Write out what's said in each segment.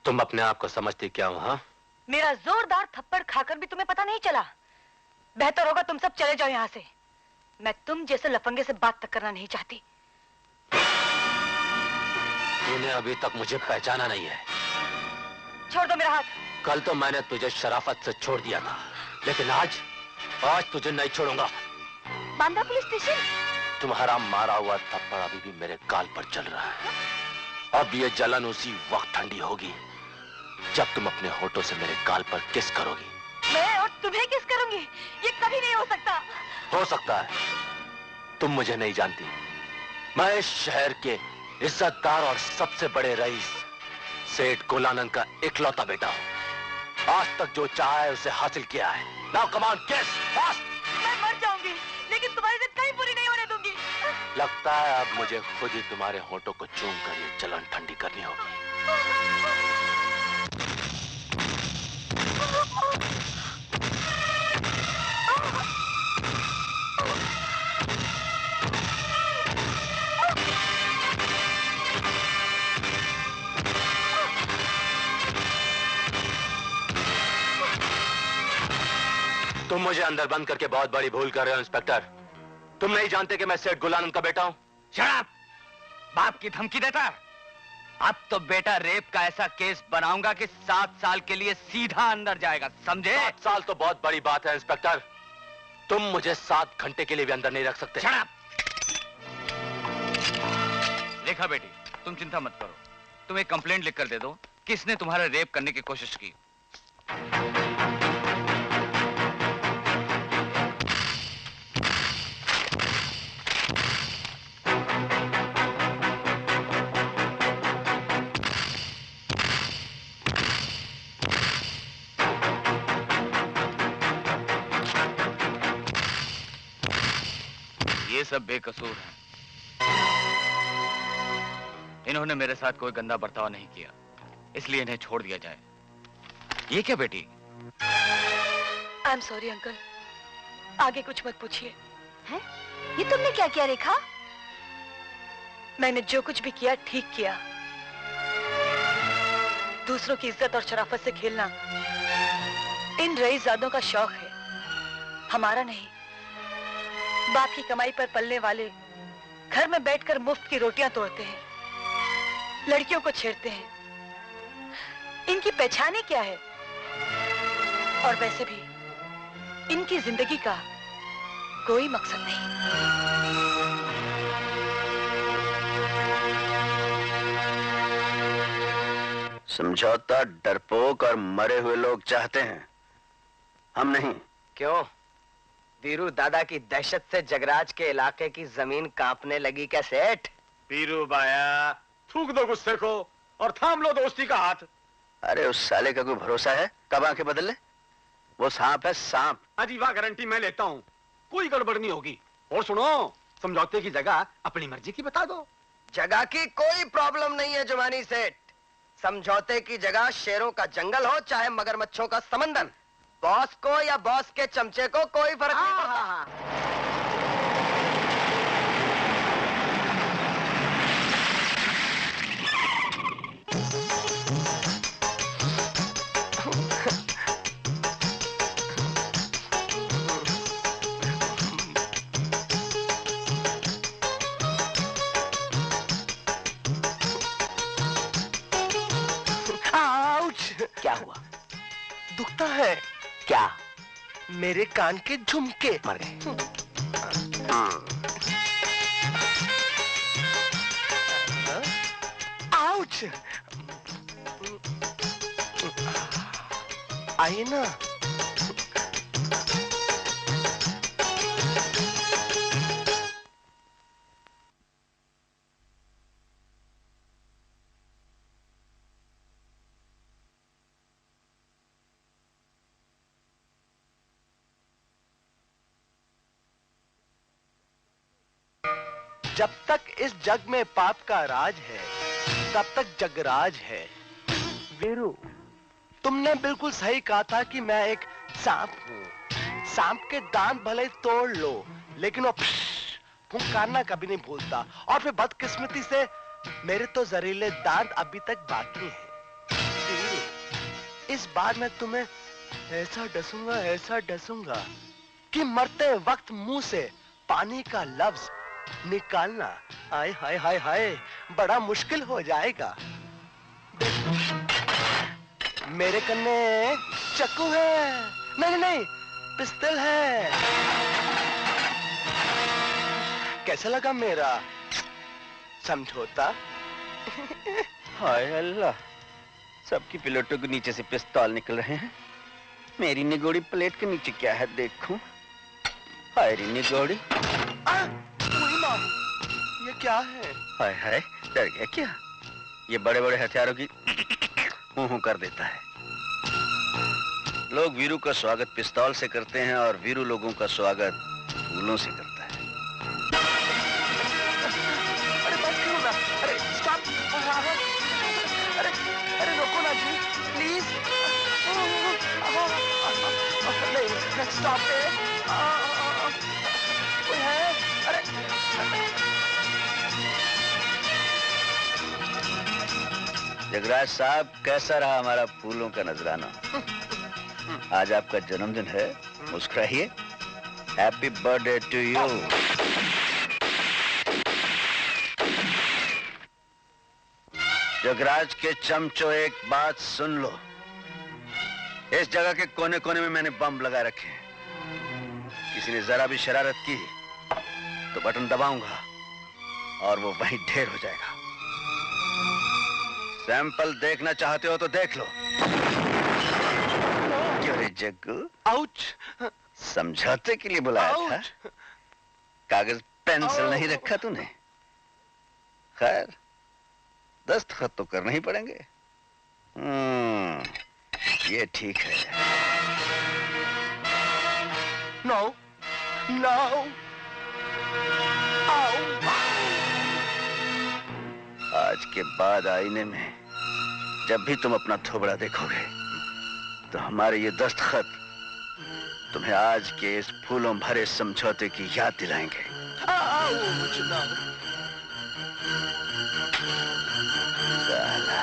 तुम अपने आप को समझती क्या हो? हाँ, मेरा जोरदार थप्पड़ खाकर भी तुम्हें पता नहीं चला। बेहतर होगा तुम सब चले जाओ यहाँ से। मैं तुम जैसे लफंगे से बात तक करना नहीं चाहती। तूने अभी तक मुझे पहचाना नहीं है। छोड़ दो मेरा हाथ। कल तो मैंने तुझे शराफत से छोड़ दिया था, लेकिन आज तुझे नहीं छोड़ूंगा। Banda police station. तुम्हारा मारा हुआ थप्पड़ अभी भी मेरे गाल पर चल रहा है। अब ये जलन उसी वक्त ठंडी होगी जब तुम अपने होठों से मेरे गाल पर किस करोगी। मैं और तुम्हें किस करूंगी? ये कभी नहीं हो सकता। हो सकता है। तुम मुझे नहीं जानती। मैं इस शहर के इज्जतदार और सबसे बड़े रईस सेठ गुलानंद का इकलौता बेटा हूं। आज तक जो चाहा है उसे हासिल किया है। नाउ कम ऑन, किस फास्ट। मैं मर जाऊंगी लेकिन तुम्हारी जिद कहीं पूरी नहीं होने दूंगी। लगता है अब मुझे खुद ही तुम्हारे होठों को चूम कर ये जलन ठंडी करनी होगी। तुम मुझे अंदर बंद करके बहुत बड़ी भूल कर रहे हो इंस्पेक्टर। तुम नहीं जानते कि मैं सेठ गुलानंद का बेटा हूं। शराब बाप की धमकी देता। अब तो बेटा रेप का ऐसा केस बनाऊंगा कि 7 साल के लिए सीधा अंदर जाएगा, समझे? 7 साल तो बहुत बड़ी बात है इंस्पेक्टर। तुम मुझे 7 घंटे के लिए भी अंदर नहीं रख सकते। शराब। रेखा बेटी, तुम चिंता मत करो। तुम एक कंप्लेंट लिख कर दे दो कि इसने तुम्हारा रेप करने की कोशिश की। ये सब बेकसूर हैं। इन्होंने मेरे साथ कोई गंदा बर्ताव नहीं किया, इसलिए इन्हें छोड़ दिया जाए। ये क्या बेटी? आई एम सॉरी अंकल, आगे कुछ मत पूछिए। हैं? ये तुमने क्या किया रेखा? मैंने जो कुछ भी किया ठीक किया। दूसरों की इज्जत और शराफत से खेलना इन रईसजादों का शौक है, हमारा नहीं। बाप की कमाई पर पलने वाले घर में बैठकर मुफ्त की रोटियां तोड़ते हैं, लड़कियों को छेड़ते हैं। इनकी पहचान ही क्या है? और वैसे भी इनकी जिंदगी का कोई मकसद नहीं। समझौता डरपोक और मरे हुए लोग चाहते हैं, हम नहीं। क्यों? वीरू दादा की दहशत से जगराज के इलाके की जमीन कांपने लगी क्या सेठ? वीरू बाया, थूक दो गुस्से को और थाम लो दोस्ती का हाथ। अरे उस साले का कोई भरोसा है? कब आंखें बदल ले? वो सांप है, सांप। अजीबा गारंटी मैं लेता हूँ, कोई गड़बड़ नहीं होगी। और सुनो, समझौते की जगह अपनी मर्जी की बता दो। जगह की कोई प्रॉब्लम नहीं है जुमानी सेठ। समझौते की जगह शेरों का जंगल हो चाहे मगरमच्छों का समंदर, बॉस को या बॉस के चमचे को कोई फर्क नहीं पड़ता। क्या हुआ? दुखता है क्या? मेरे कान के झुमके मर गए। आउच! आइए ना। जब तक इस जग में पाप का राज है, तब तक जगराज है। वीरू, तुमने बिल्कुल सही कहा था कि मैं एक सांप हूँ। सांप के दांत भले तोड़ लो, लेकिन वो फुंकारना कभी नहीं भूलता। और फिर बदकिस्मती से मेरे तो जहरीले दांत अभी तक बाकी हैं। इस बार मैं तुम्हें ऐसा डसूंगा कि मरते वक्त मुंह से पानी का लफ्ज निकालना हाय हाय हाय हाय बड़ा मुश्किल हो जाएगा। मेरे कन्ने चाकू है, नहीं नहीं पिस्तौल है। कैसा लगा मेरा समझौता? हाय अल्लाह, सबकी प्लेटों के नीचे से पिस्तौल निकल रहे हैं। मेरी निगोड़ी प्लेट के नीचे क्या है देखूं। हाय री निगोड़ी, ये क्या है? हाय हाय, डर गया क्या? ये बड़े बड़े हथियारों की हूं कर देता है। लोग वीरू का स्वागत पिस्तौल से करते हैं और वीरू लोगों का स्वागत फूलों से करता है। अरे बस करो ना, अरे स्टॉप, अरे रोको ना जी प्लीज। नहीं स्टॉप इट, कोई है? अरे जगराज साहब, कैसा रहा हमारा फूलों का नजराना? आज आपका जन्मदिन है, मुस्कुराइए। Happy birthday to you. Jagraj के चमचो, एक बात सुन लो। इस जगह के कोने कोने में मैंने बम लगा रखे हैं। किसी ने जरा भी शरारत की तो बटन दबाऊंगा और वो वहीं ढेर हो जाएगा। सैंपल देखना चाहते हो तो देख लो। क्यों रे जग्गू? आउच! समझौते के लिए बुलाया था? कागज पेंसिल नहीं रखा तूने? खैर, दस्तखत तो करने ही पड़ेंगे। ये ठीक है। नो नो, आज के बाद आईने में जब भी तुम अपना थोबड़ा देखोगे तो हमारे ये दस्तखत तुम्हें आज के इस फूलों भरे समझौते की याद दिलाएंगे। साला।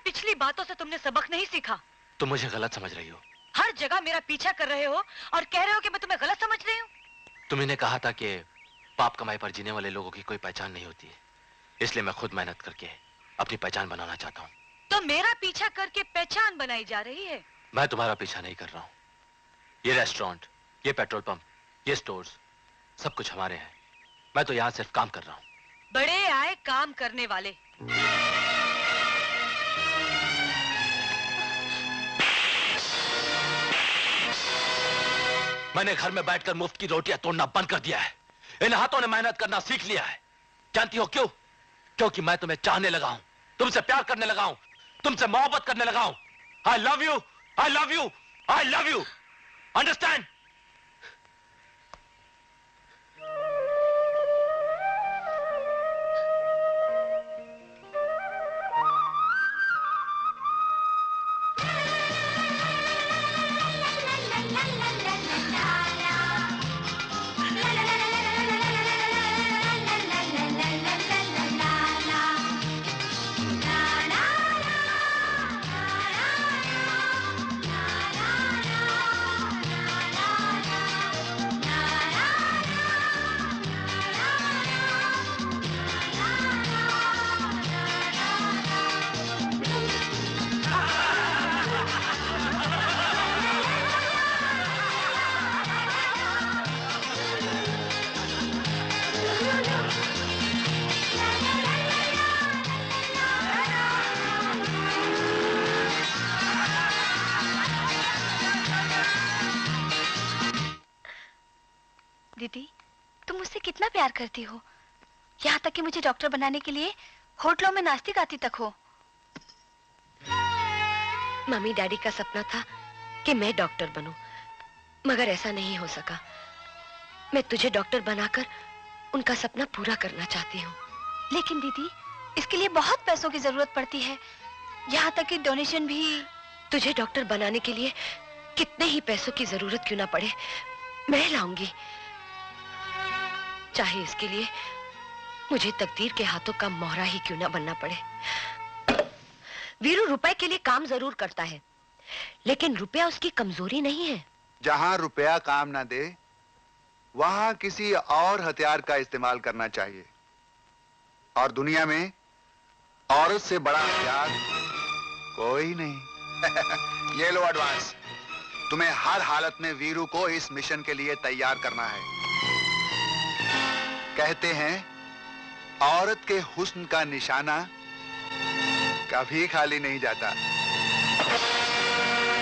पिछली बातों से तुमने सबक नहीं सीखा। तुम मुझे गलत समझ रही हो। हर जगह मेरा पीछा कर रहे हो और कह रहे हो कि मैं तुम्हें गलत समझ रही हूँ। तुमने ने कहा था कि पाप कमाई पर जीने वाले लोगों की कोई पहचान नहीं होती है, इसलिए मैं खुद मेहनत करके अपनी पहचान बनाना चाहता हूँ। तो मेरा पीछा करके पहचान बनाई जा रही है? मैं तुम्हारा पीछा नहीं कर रहा हूँ। ये रेस्टोरेंट, ये पेट्रोल पंप, ये स्टोर्स, सब कुछ हमारे हैं। मैं तो यहाँ सिर्फ काम कर रहा हूँ। बड़े आए काम करने वाले। मैंने घर में बैठकर मुफ्त की रोटियां तोड़ना बंद कर दिया है। इन हाथों ने मेहनत करना सीख लिया है। जानती हो क्यों? क्योंकि मैं तुम्हें चाहने लगा हूं, तुमसे प्यार करने लगा हूं, तुमसे मोहब्बत करने लगा हूं। I love you, I love you, I love you. Understand? दीदी, तुम मुझसे कितना प्यार करती हो, यहाँ तक कि मुझे डॉक्टर बनाने के लिए होटलों में नाश्ते गाती तक हो। मम्मी डैडी का सपना था कि मैं डॉक्टर बनूं, मगर ऐसा नहीं हो सका। मैं तुझे डॉक्टर बनाकर उनका सपना पूरा करना चाहती हूँ। लेकिन दीदी, इसके लिए बहुत पैसों की जरूरत पड़ती है, यहाँ तक कि डोनेशन भी। तुझे डॉक्टर बनाने के लिए कितने ही पैसों की जरूरत क्यों ना पड़े, मैं लाऊंगी। चाहे इसके लिए मुझे तकदीर के हाथों का मोहरा ही क्यों ना बनना पड़े। वीरू रुपए के लिए काम जरूर करता है, लेकिन रुपया उसकी कमजोरी नहीं है। जहां रुपया काम ना दे, वहां किसी और हथियार का इस्तेमाल करना चाहिए। और दुनिया में औरत से बड़ा हथियार कोई नहीं। ये लो एडवांस। तुम्हें हर हालत में वीरू को इस मिशन के लिए तैयार करना है। कहते हैं औरत के हुस्न का निशाना कभी खाली नहीं जाता।